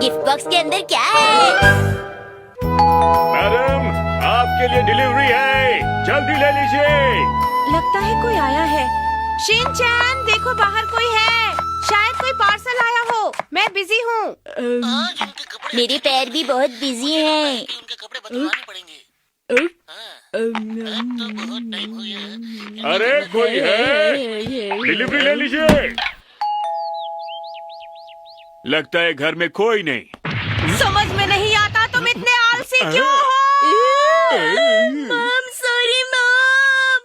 Gift box के अंदर क्या है? मैडम, आपके लिए डिलीवरी है, जल्दी ले लीजिए। लगता है कोई आया है। शिनचैन, देखो बाहर कोई है। शायद कोई पार्सल आया हो। मैं बिजी हूँ। मेरे पैर भी बहुत बिजी हैं। उनके कपड़े बदलवाने पड़ेंगे। बहुत टाइम हो गया है। अरे कोई है, डिलीवरी ले लीजिए। लगता है घर में कोई नहीं। समझ में नहीं आता तुम इतने आलसी क्यों हो? Mom, sorry mom.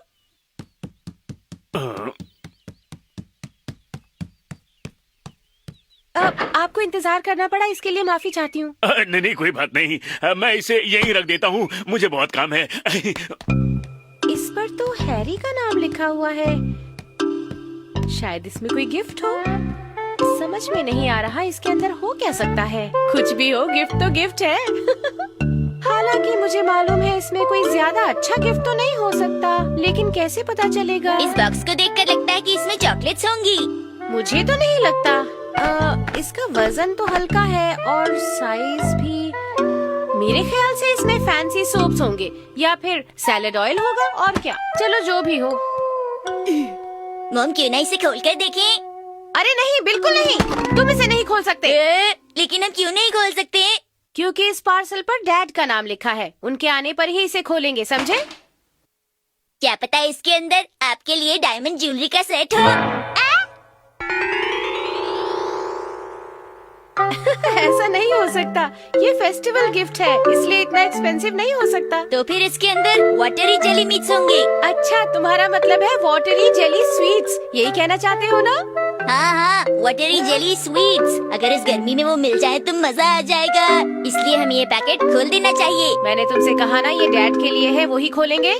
आपको इंतजार करना पड़ा, इसके लिए माफी चाहती हूँ। नहीं नहीं, कोई बात नहीं। मैं इसे यहीं रख देता हूँ, मुझे बहुत काम है। इस पर तो हैरी का नाम लिखा हुआ है। शायद इसमें कोई गिफ्ट हो। समझ में नहीं आ रहा इसके अंदर हो क्या सकता है। कुछ भी हो, गिफ्ट तो गिफ्ट है। हालांकि मुझे मालूम है इसमें कोई ज्यादा अच्छा गिफ्ट तो नहीं हो सकता, लेकिन कैसे पता चलेगा? इस बॉक्स को देखकर लगता है कि इसमें चॉकलेट्स होंगी। मुझे तो नहीं लगता। इसका वजन तो हल्का है और साइज भी। मेरे ख्याल से इसमें फैंसी सोप्स होंगे या फिर सैलेड ऑयल होगा, और क्या। चलो जो भी हो। मॉम, क्यों ना इसे खोलकर देखें? अरे नहीं, बिल्कुल नहीं। तुम इसे नहीं खोल सकते। लेकिन हम क्यों नहीं खोल सकते? क्योंकि इस पार्सल पर डैड का नाम लिखा है। उनके आने पर ही इसे खोलेंगे, समझे? क्या पता इसके अंदर आपके लिए डायमंड ज्वेलरी का सेट हो। ऐसा नहीं हो सकता। ये फेस्टिवल गिफ्ट है, इसलिए इतना एक्सपेंसिव नहीं हो सकता। तो फिर इसके अंदर वाटरी जेली मिक्स होंगे। अच्छा, तुम्हारा मतलब है वाटरी जेली स्वीट्स, यही कहना चाहते हो ना? हाँ हाँ, वाटरी जेली स्वीट्स। अगर इस गर्मी में वो मिल जाए तो मजा आ जाएगा। इसलिए हमें ये पैकेट खोल देना चाहिए। मैंने तुमसे कहा ना, ये डैड के लिए है, वही खोलेंगे।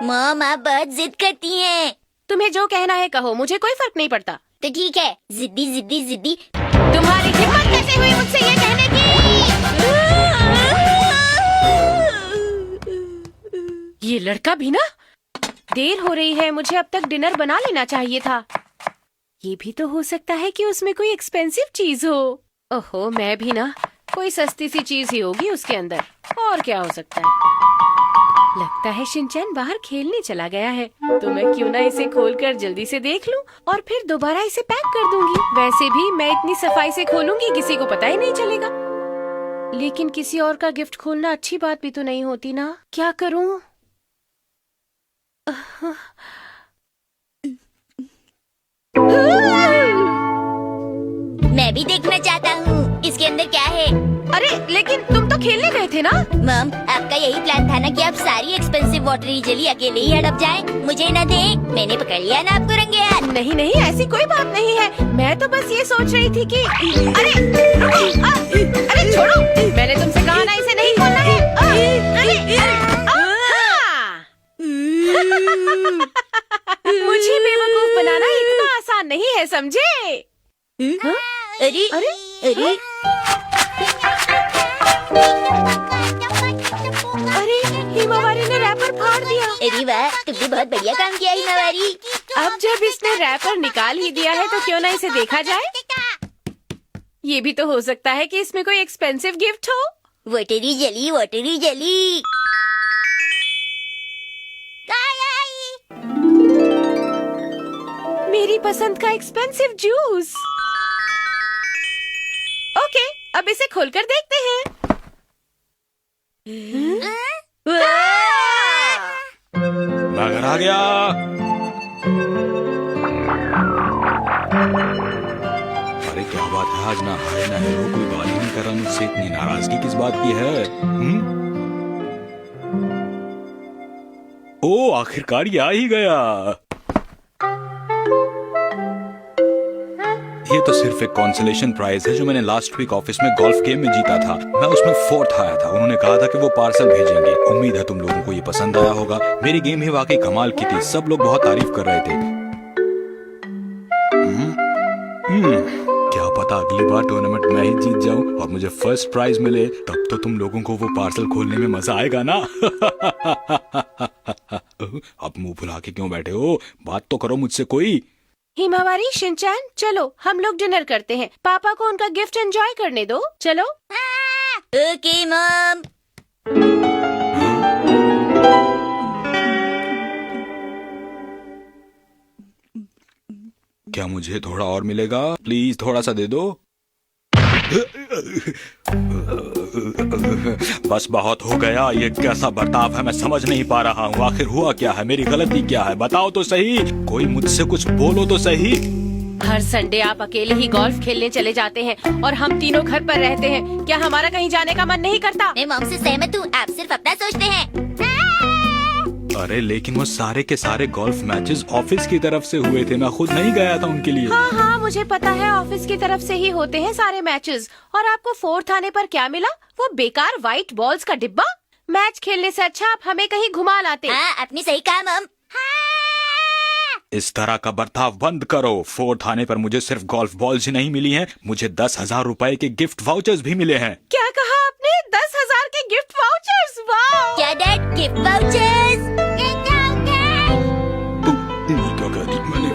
मॉम, आप बहुत जिद करती हैं। तुम्हें जो कहना है कहो, मुझे कोई फर्क नहीं पड़ता। तो ठीक है, जिद्दी जिद्दी जिद्दी। तुम्हारी हिम्मत कैसे हुई मुझसे ये कहने की? ये लड़का भी ना। देर हो रही है, मुझे अब तक डिनर बना लेना चाहिए था। ये भी तो हो सकता है कि उसमें कोई एक्सपेंसिव चीज हो। ओहो, मैं भी ना। कोई सस्ती सी चीज ही होगी उसके अंदर, और क्या हो सकता है। लगता है शिनचैन बाहर खेलने चला गया है, तो मैं क्यों ना इसे खोलकर जल्दी से देख लूं और फिर दोबारा इसे पैक कर दूंगी। वैसे भी मैं इतनी सफाई से खोलूंगी, किसी को पता ही नहीं चलेगा। लेकिन किसी और का गिफ्ट खोलना अच्छी बात भी तो नहीं होती ना। क्या करूं? मैं भी देखना चाहता हूँ इसके अंदर क्या है। अरे लेकिन तुम तो खेलने गए थे ना? मॉम, आपका यही प्लान था ना कि आप सारी एक्सपेंसिव वाटरी जेली अकेले ही हड़प जाएं, मुझे न दें। मैंने पकड़ लिया ना आपको रंगे हाथ। नहीं नहीं, ऐसी कोई बात नहीं है। मैं तो बस ये सोच रही थी कि अरे अरे छोड़ो, मैंने तुमसे कहा ना इसे नहीं खोलना है। मुझे बेवकूफ बनाना इतना आसान नहीं है, समझे? अरे अरे अरे अरे, हिमावारी ने रैपर फाड़ दिया। अरे वाह, तुमने बहुत बढ़िया काम किया हिमावारी। अब जब इसने रैपर निकाल ही दिया है तो क्यों ना इसे देखा जाए। ये भी तो हो सकता है कि इसमें कोई एक्सपेंसिव गिफ्ट हो। Watery jelly, watery jelly. मेरी पसंद का एक्सपेंसिव जूस। ओके, अब इसे खोलकर देखते हैं। मैं घर आ गया। अरे क्या बात है, आज ना हाय ना हेलो, कोई बात ही नहीं कर रहा मुझसे। इतनी नाराजगी किस बात की है? ओ, आखिरकार ये आ ही गया। ये तो सिर्फ एक कॉन्सोलेशन प्राइज है जो मैंने लास्ट वीक ऑफिस में गोल्फ गेम में जीता था। मैं उसमें 4th आया था। उन्होंने कहा था कि वो पार्सल भेजेंगे। उम्मीद है तुम लोगों को ये पसंद आया होगा। मेरी गेम ही वाकई कमाल की थी, सब लोग बहुत तारीफ कर रहे थे। क्या पता अगली बार टूर्नामेंट मैं ही जीत जाऊं और मुझे फर्स्ट प्राइज मिले, तब तो तुम लोगों को वो पार्सल खोलने में मजा आएगा ना। अब मुंह फुला के क्यों बैठे हो? बात तो करो मुझसे कोई। हिमावारी, शिनचैन, चलो हम लोग डिनर करते हैं। पापा को उनका गिफ्ट एंजॉय करने दो। चलो। Okay mom. क्या मुझे थोड़ा और मिलेगा? प्लीज थोड़ा सा दे दो। बस बहुत हो गया। ये कैसा बर्ताव है, मैं समझ नहीं पा रहा हूँ। आखिर हुआ क्या है? मेरी गलती क्या है? बताओ तो सही। कोई मुझसे कुछ बोलो तो सही। हर संडे आप अकेले ही गोल्फ खेलने चले जाते हैं और हम तीनों घर पर रहते हैं। क्या हमारा कहीं जाने का मन नहीं करता? मैं मॉम से सहमत हूँ। आप सिर्फ अपना सोचते हैं। अरे लेकिन वो सारे के सारे गोल्फ मैचेस ऑफिस की तरफ से हुए थे। मैं खुद नहीं गया था उनके लिए। हाँ हाँ, मुझे पता है ऑफिस की तरफ से ही होते हैं सारे मैचेस। और आपको फोर्थ आने पर क्या मिला? वो बेकार व्हाइट बॉल्स का डिब्बा। मैच खेलने से अच्छा आप हमें कहीं घुमा लाते। हाँ, अपनी सही कहा मॉम। इस तरह का बर्ताव बंद करो। फोर्थ आने पर मुझे सिर्फ गोल्फ बॉल्स ही नहीं मिली हैं, मुझे 10,000 रुपए के गिफ्ट वाउचर्स भी मिले हैं। क्या कहा आपने? 10,000 के गिफ्ट वाउचर्स? वाह! क्या डैड? Gift vouchers?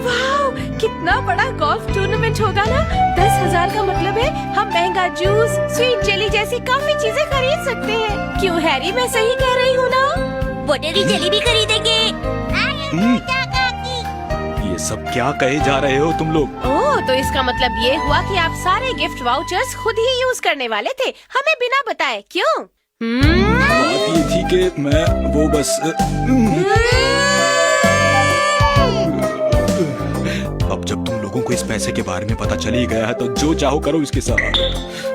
वाह! कितना बड़ा गोल्फ टूर्नामेंट होगा ना। 10,000 का मतलब है हम महंगा जूस, स्वीट जेली जैसी काफी चीजें खरीद सकते हैं। क्यों हैरी, मैं सही कह रही हूँ ना? वाटरी जेली भी खरीदेंगे। ये सब क्या कहे जा रहे हो तुम लोग? ओह, तो इसका मतलब ये हुआ कि आप सारे गिफ्ट वाउचर्स खुद ही यूज करने वाले थे, हमें बिना बताए। क्यों? बात ये थी कि मैं वो बस अब जब तुम लोगों को इस पैसे के बारे में पता चल ही गया है तो जो चाहो करो इसके साथ।